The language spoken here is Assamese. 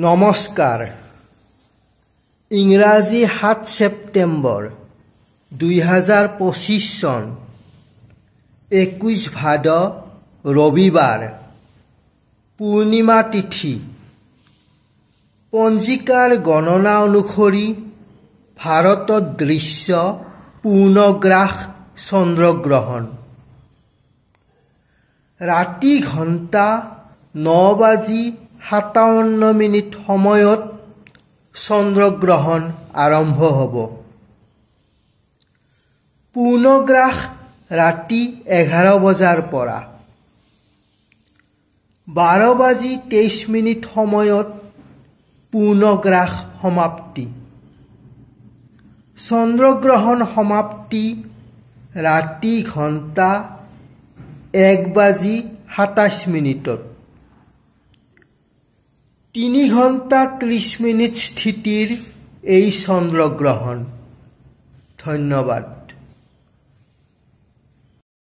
নমস্কাৰ ইংৰাজী ৭ ছেপ্টেম্বৰ ২০২৫ চন ২১ ভাদ ৰবিবাৰ পূৰ্ণিমা তিথি পঞ্জিকাৰ গণনা অনুসৰি ভাৰতত দৃশ্য পূৰ্ণগ্ৰাস চন্দ্ৰগ্ৰহণ ৰাতি ঘণ্টা ৯:৫৭ সময়ত চন্দ্ৰগ্ৰহণ আৰম্ভ হ'ব। পূৰ্ণগ্ৰাস ৰাতি ১১ বজাৰ পৰা ১২:২৩ সময়ত পূৰ্ণগ্ৰাস সমাপ্তি। চন্দ্ৰগ্ৰহণ সমাপ্তি ৰাতি ঘণ্টা ১:২৭ ৩ ঘণ্টা ৩০ মিনিট স্থিতিৰ এই চন্দ্ৰগ্ৰহণ। ধন্যবাদ।